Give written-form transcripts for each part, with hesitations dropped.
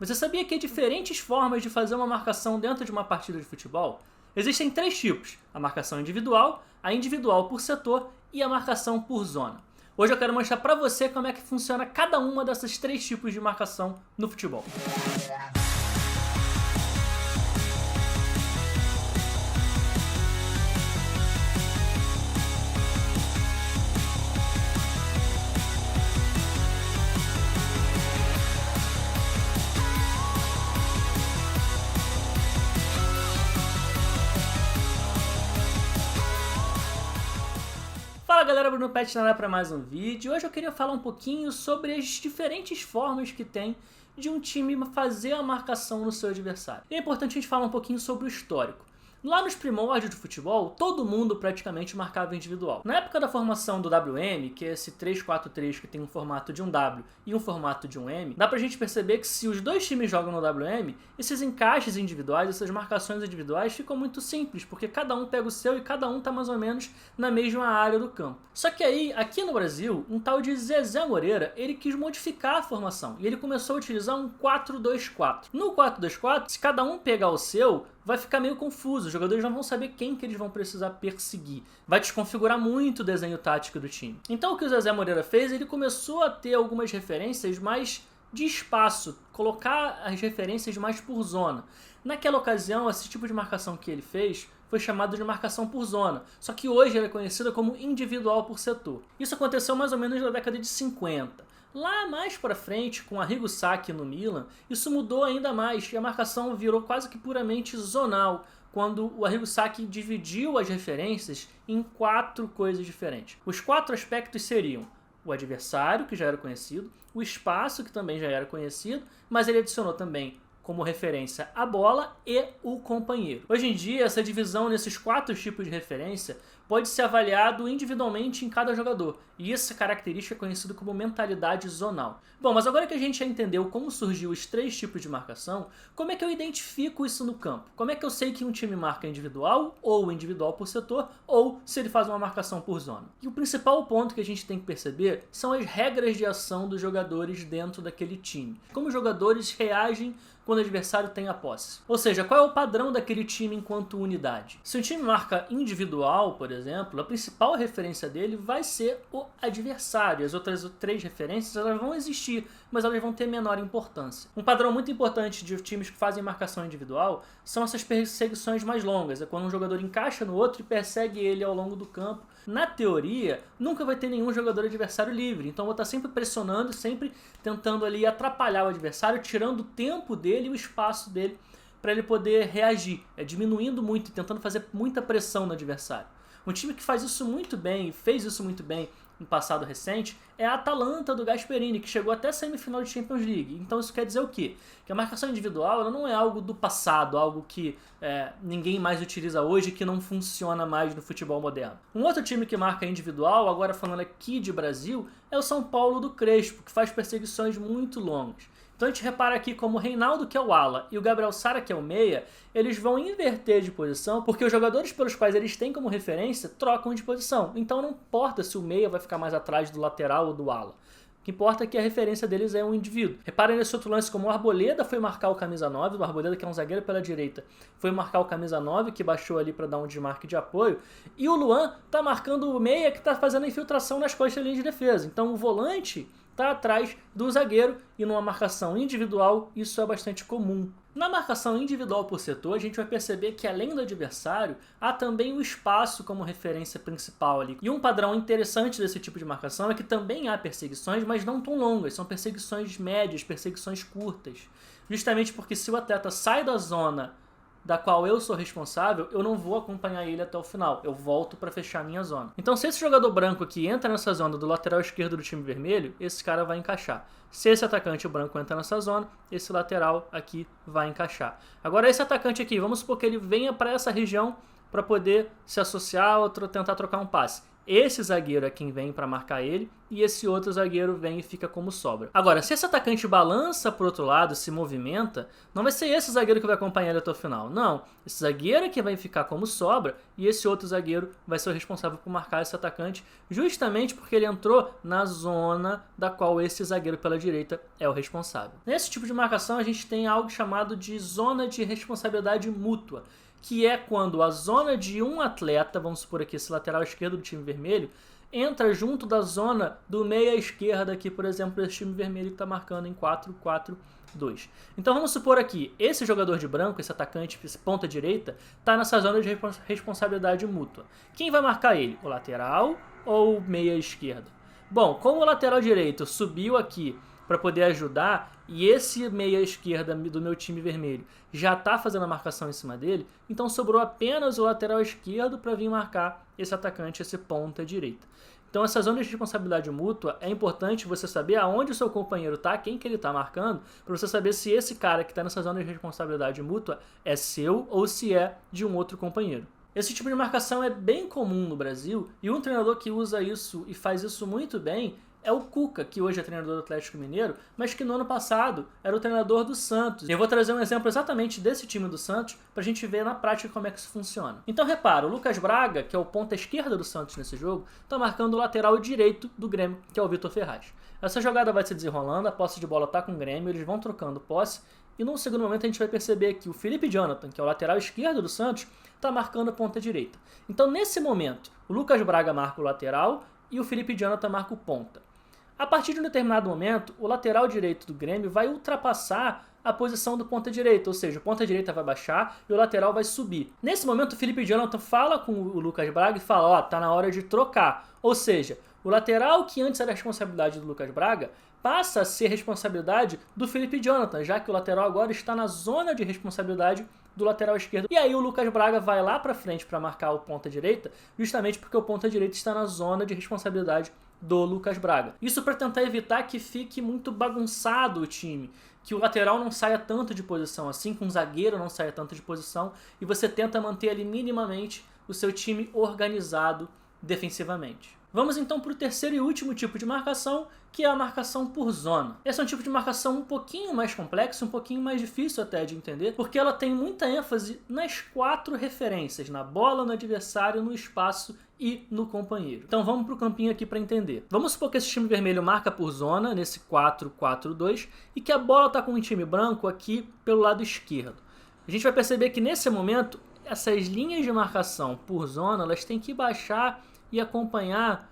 Você sabia que há diferentes formas de fazer uma marcação dentro de uma partida de futebol? Existem 3 tipos: a marcação individual, a individual por setor e a marcação por zona. Hoje eu quero mostrar para você como é que funciona cada uma dessas 3 tipos de marcação no futebol. Fala galera, Bruno Pet na área para mais um vídeo. Hoje eu queria falar um pouquinho sobre as diferentes formas que tem de um time fazer a marcação no seu adversário. E é importante a gente falar um pouquinho sobre o histórico. Lá nos primórdios do futebol, todo mundo praticamente marcava individual. Na época da formação do WM, que é esse 3-4-3 que tem um formato de um W e um formato de um M, dá pra gente perceber que se os dois times jogam no WM, esses encaixes individuais, essas marcações individuais ficam muito simples, porque cada um pega o seu e cada um tá mais ou menos na mesma área do campo. Só que aí, aqui no Brasil, um tal de Zezé Moreira, ele quis modificar a formação e ele começou a utilizar um 4-2-4. No 4-2-4, se cada um pegar o seu, vai ficar meio confuso, os jogadores não vão saber quem que eles vão precisar perseguir. Vai desconfigurar muito o desenho tático do time. Então o que o Zezé Moreira fez, ele começou a ter algumas referências mais de espaço, colocar as referências mais por zona. Naquela ocasião, esse tipo de marcação que ele fez foi chamado de marcação por zona, só que hoje ela é conhecida como individual por setor. Isso aconteceu mais ou menos na década de 50. Lá mais para frente, com Arrigo Sacchi no Milan, isso mudou ainda mais e a marcação virou quase que puramente zonal, quando o Arrigo Sacchi dividiu as referências em 4 coisas diferentes. Os 4 aspectos seriam o adversário, que já era conhecido, o espaço, que também já era conhecido, mas ele adicionou também como referência a bola e o companheiro. Hoje em dia, essa divisão nesses 4 tipos de referência pode ser avaliado individualmente em cada jogador, e essa característica é conhecida como mentalidade zonal. Bom, mas agora que a gente já entendeu como surgiu os 3 tipos de marcação, como é que eu identifico isso no campo? Como é que eu sei que um time marca individual, ou individual por setor, ou se ele faz uma marcação por zona? E o principal ponto que a gente tem que perceber são as regras de ação dos jogadores dentro daquele time. Como os jogadores reagem quando o adversário tem a posse. Ou seja, qual é o padrão daquele time enquanto unidade? Se o time marca individual, por exemplo, a principal referência dele vai ser o adversário. As outras 3 referências elas vão existir, mas elas vão ter menor importância. Um padrão muito importante de times que fazem marcação individual são essas perseguições mais longas. É quando um jogador encaixa no outro e persegue ele ao longo do campo. Na teoria, nunca vai ter nenhum jogador adversário livre, então eu vou estar sempre pressionando, sempre tentando ali atrapalhar o adversário, tirando o tempo dele e o espaço dele para ele poder reagir, diminuindo muito e tentando fazer muita pressão no adversário. Um time que faz isso muito bem, e fez isso muito bem no passado recente, é a Atalanta do Gasperini, que chegou até a semifinal de Champions League. Então isso quer dizer o quê? Que a marcação individual ela não é algo do passado, algo que ninguém mais utiliza hoje, que não funciona mais no futebol moderno. Um outro time que marca individual, agora falando aqui de Brasil, é o São Paulo do Crespo, que faz perseguições muito longas. Então a gente repara aqui como o Reinaldo, que é o ala, e o Gabriel Sara, que é o meia, eles vão inverter de posição, porque os jogadores pelos quais eles têm como referência trocam de posição. Então não importa se o meia vai ficar mais atrás do lateral ou do ala. O que importa é que a referência deles é um indivíduo. Reparem nesse outro lance como o Arboleda foi marcar o camisa 9, o Arboleda, que é um zagueiro pela direita, foi marcar o camisa 9, que baixou ali para dar um desmarque de apoio, e o Luan tá marcando o meia, que tá fazendo a infiltração nas costas da linha de defesa. Então o volante está atrás do zagueiro e numa marcação individual isso é bastante comum. Na marcação individual por setor, a gente vai perceber que além do adversário, há também o espaço como referência principal ali. E um padrão interessante desse tipo de marcação é que também há perseguições, mas não tão longas, são perseguições médias, perseguições curtas. Justamente porque se o atleta sai da zona da qual eu sou responsável, eu não vou acompanhar ele até o final, eu volto para fechar a minha zona. Então se esse jogador branco aqui entra nessa zona do lateral esquerdo do time vermelho, esse cara vai encaixar. Se esse atacante branco entra nessa zona, esse lateral aqui vai encaixar. Agora esse atacante aqui, vamos supor que ele venha para essa região para poder se associar ou tentar trocar um passe. esse zagueiro é quem vem para marcar ele e esse outro zagueiro vem e fica como sobra. Agora, se esse atacante balança para o outro lado, se movimenta, não vai ser esse zagueiro que vai acompanhar ele até o final. Não, esse zagueiro é que vai ficar como sobra e esse outro zagueiro vai ser o responsável por marcar esse atacante, justamente porque ele entrou na zona da qual esse zagueiro pela direita é o responsável. Nesse tipo de marcação, a gente tem algo chamado de zona de responsabilidade mútua, que é quando a zona de um atleta, vamos supor aqui esse lateral esquerdo do time vermelho, entra junto da zona do meia esquerda aqui, por exemplo, desse time vermelho que está marcando em 4-4-2. Então vamos supor aqui, esse jogador de branco, esse atacante, esse ponta direita, está nessa zona de responsabilidade mútua. Quem vai marcar ele? O lateral ou o meia esquerdo? Bom, como o lateral direito subiu aqui para poder ajudar, e esse meia esquerda do meu time vermelho já está fazendo a marcação em cima dele, então sobrou apenas o lateral esquerdo para vir marcar esse atacante, esse ponta direita. Então essa zona de responsabilidade mútua é importante você saber aonde o seu companheiro está, quem que ele está marcando, para você saber se esse cara que está nessa zona de responsabilidade mútua é seu ou se é de um outro companheiro. Esse tipo de marcação é bem comum no Brasil e um treinador que usa isso e faz isso muito bem é o Cuca, que hoje é treinador do Atlético Mineiro, mas que no ano passado era o treinador do Santos. Eu vou trazer um exemplo exatamente desse time do Santos para a gente ver na prática como é que isso funciona. Então repara, o Lucas Braga, que é o ponta esquerda do Santos nesse jogo, está marcando o lateral direito do Grêmio, que é o Vitor Ferraz. Essa jogada vai se desenrolando, a posse de bola está com o Grêmio, eles vão trocando posse, e num segundo momento a gente vai perceber que o Felipe Jonathan, que é o lateral esquerdo do Santos, está marcando a ponta direita. Então nesse momento, o Lucas Braga marca o lateral e o Felipe Jonathan marca o ponta. A partir de um determinado momento, o lateral direito do Grêmio vai ultrapassar a posição do ponta direita, ou seja, o ponta direita vai baixar e o lateral vai subir. Nesse momento, o Felipe Jonathan fala com o Lucas Braga e fala, ó, tá na hora de trocar. Ou seja, o lateral que antes era responsabilidade do Lucas Braga passa a ser responsabilidade do Felipe Jonathan, já que o lateral agora está na zona de responsabilidade do lateral esquerdo. E aí o Lucas Braga vai lá para frente para marcar o ponta direita, justamente porque o ponta direita está na zona de responsabilidade do Lucas Braga. Isso para tentar evitar que fique muito bagunçado o time, que o lateral não saia tanto de posição assim, que um zagueiro não saia tanto de posição, e você tenta manter ali minimamente o seu time organizado defensivamente. Vamos então para o terceiro e último tipo de marcação, que é a marcação por zona. Esse é um tipo de marcação um pouquinho mais complexo, um pouquinho mais difícil até de entender, porque ela tem muita ênfase nas 4 referências, na bola, no adversário, no espaço e no companheiro. Então vamos para o campinho aqui para entender. Vamos supor que esse time vermelho marca por zona, nesse 4-4-2, e que a bola está com um time branco aqui pelo lado esquerdo. A gente vai perceber que nesse momento, essas linhas de marcação por zona, elas têm que baixar e acompanhar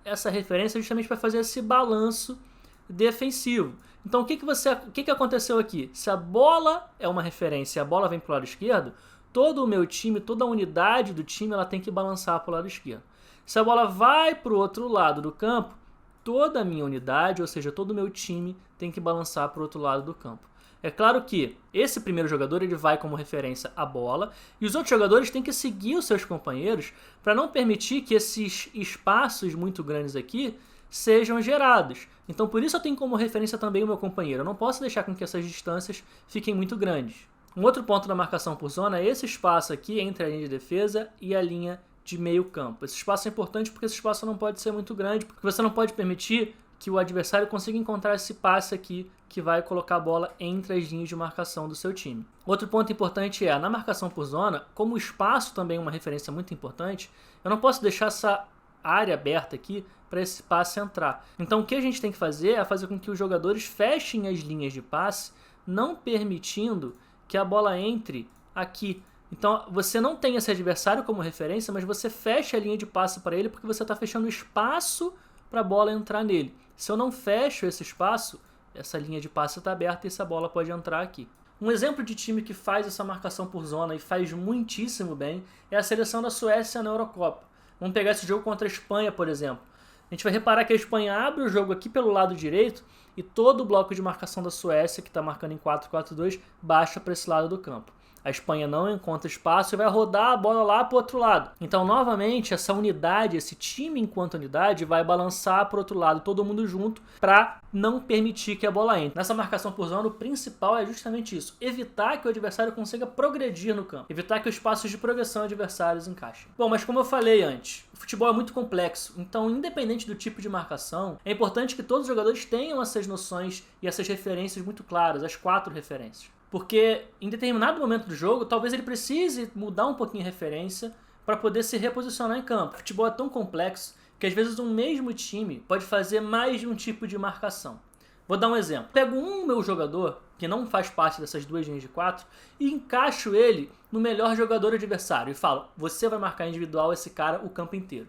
essa referência justamente para fazer esse balanço defensivo. Então o que aconteceu aqui? Se a bola é uma referência e a bola vem para o lado esquerdo, todo o meu time, toda a unidade do time, ela tem que balançar para o lado esquerdo. Se a bola vai para o outro lado do campo, toda a minha unidade, ou seja, todo o meu time, tem que balançar para o outro lado do campo. É claro que esse primeiro jogador ele vai como referência a bola e os outros jogadores têm que seguir os seus companheiros para não permitir que esses espaços muito grandes aqui sejam gerados. Então por isso eu tenho como referência também o meu companheiro. Eu não posso deixar com que essas distâncias fiquem muito grandes. Um outro ponto da marcação por zona é esse espaço aqui entre a linha de defesa e a linha de meio campo. Esse espaço é importante porque esse espaço não pode ser muito grande, porque você não pode permitir que o adversário consiga encontrar esse passe aqui que vai colocar a bola entre as linhas de marcação do seu time. Outro ponto importante é, na marcação por zona, como o espaço também é uma referência muito importante, eu não posso deixar essa área aberta aqui para esse passe entrar. Então o que a gente tem que fazer é fazer com que os jogadores fechem as linhas de passe, não permitindo que a bola entre aqui. Então você não tem esse adversário como referência, mas você fecha a linha de passe para ele porque você está fechando espaço para a bola entrar nele. Se eu não fecho esse espaço, essa linha de passe está aberta e essa bola pode entrar aqui. Um exemplo de time que faz essa marcação por zona e faz muitíssimo bem é a seleção da Suécia na Eurocopa. Vamos pegar esse jogo contra a Espanha, por exemplo. A gente vai reparar que a Espanha abre o jogo aqui pelo lado direito e todo o bloco de marcação da Suécia, que está marcando em 4-4-2, baixa para esse lado do campo. A Espanha não encontra espaço e vai rodar a bola lá para o outro lado. Então, novamente, essa unidade, esse time enquanto unidade, vai balançar para o outro lado, todo mundo junto, para não permitir que a bola entre. Nessa marcação por zona, o principal é justamente isso: evitar que o adversário consiga progredir no campo, evitar que os passos de progressão adversários encaixem. Bom, mas como eu falei antes, o futebol é muito complexo, então, independente do tipo de marcação, é importante que todos os jogadores tenham essas noções e essas referências muito claras, as 4 referências. Porque em determinado momento do jogo, talvez ele precise mudar um pouquinho a referência para poder se reposicionar em campo. O futebol é tão complexo que às vezes um mesmo time pode fazer mais de um tipo de marcação. Vou dar um exemplo. Pego um meu jogador, que não faz parte dessas 2 linhas de 4, e encaixo ele no melhor jogador adversário e falo: você vai marcar individual esse cara o campo inteiro.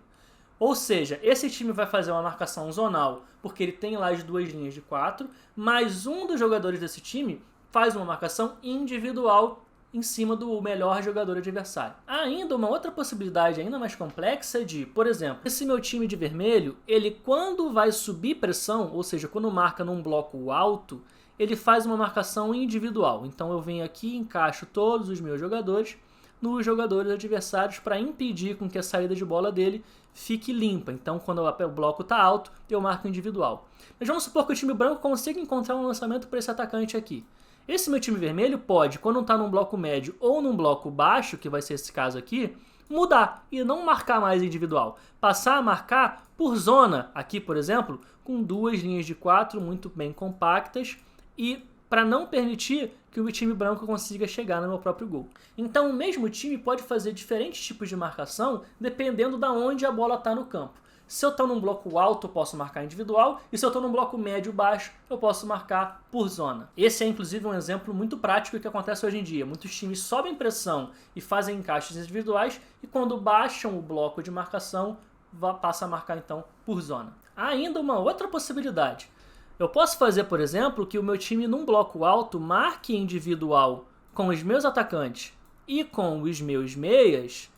Ou seja, esse time vai fazer uma marcação zonal porque ele tem lá as 2 linhas de 4, mas um dos jogadores desse time faz uma marcação individual em cima do melhor jogador adversário. Ainda uma outra possibilidade ainda mais complexa é de, por exemplo, esse meu time de vermelho, ele quando vai subir pressão, ou seja, quando marca num bloco alto, ele faz uma marcação individual. Então eu venho aqui e encaixo todos os meus jogadores nos jogadores adversários para impedir com que a saída de bola dele fique limpa. Então quando o bloco está alto, eu marco individual. Mas vamos supor que o time branco consiga encontrar um lançamento para esse atacante aqui. Esse meu time vermelho pode, quando está num bloco médio ou num bloco baixo, que vai ser esse caso aqui, mudar e não marcar mais individual. Passar a marcar por zona, aqui por exemplo, com 2 linhas de 4 muito bem compactas e para não permitir que o time branco consiga chegar no meu próprio gol. Então o mesmo time pode fazer diferentes tipos de marcação dependendo de onde a bola está no campo. Se eu estou num bloco alto, eu posso marcar individual, e se eu estou num bloco médio baixo, eu posso marcar por zona. Esse é inclusive um exemplo muito prático que acontece hoje em dia. Muitos times sobem pressão e fazem encaixes individuais, e quando baixam o bloco de marcação, passa a marcar então por zona. Há ainda uma outra possibilidade. Eu posso fazer, por exemplo, que o meu time num bloco alto marque individual com os meus atacantes e com os meus meias,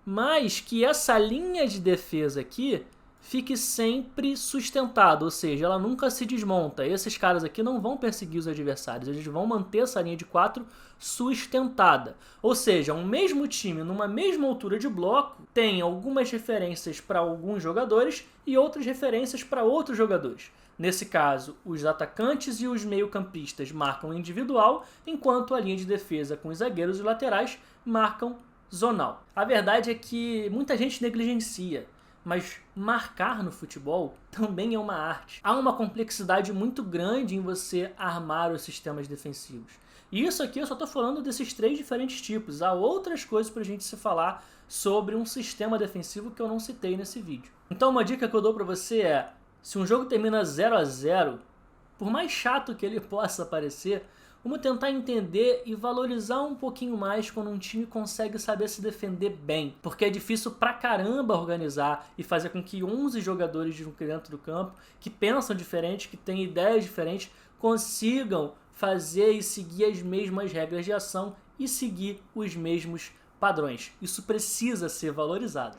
mas que essa linha de defesa aqui fique sempre sustentada, ou seja, ela nunca se desmonta. Esses caras aqui não vão perseguir os adversários, eles vão manter essa linha de 4 sustentada. Ou seja, um mesmo time, numa mesma altura de bloco, tem algumas referências para alguns jogadores e outras referências para outros jogadores. Nesse caso, os atacantes e os meio-campistas marcam individual, enquanto a linha de defesa com os zagueiros e laterais marcam zonal. A verdade é que muita gente negligencia, mas marcar no futebol também é uma arte. Há uma complexidade muito grande em você armar os sistemas defensivos. E isso aqui eu só estou falando desses 3 diferentes tipos. Há outras coisas para a gente se falar sobre um sistema defensivo que eu não citei nesse vídeo. Então uma dica que eu dou para você é: se um jogo termina 0-0, por mais chato que ele possa parecer, vamos tentar entender e valorizar um pouquinho mais quando um time consegue saber se defender bem. Porque é difícil pra caramba organizar e fazer com que 11 jogadores dentro do campo, que pensam diferente, que têm ideias diferentes, consigam fazer e seguir as mesmas regras de ação e seguir os mesmos padrões. Isso precisa ser valorizado.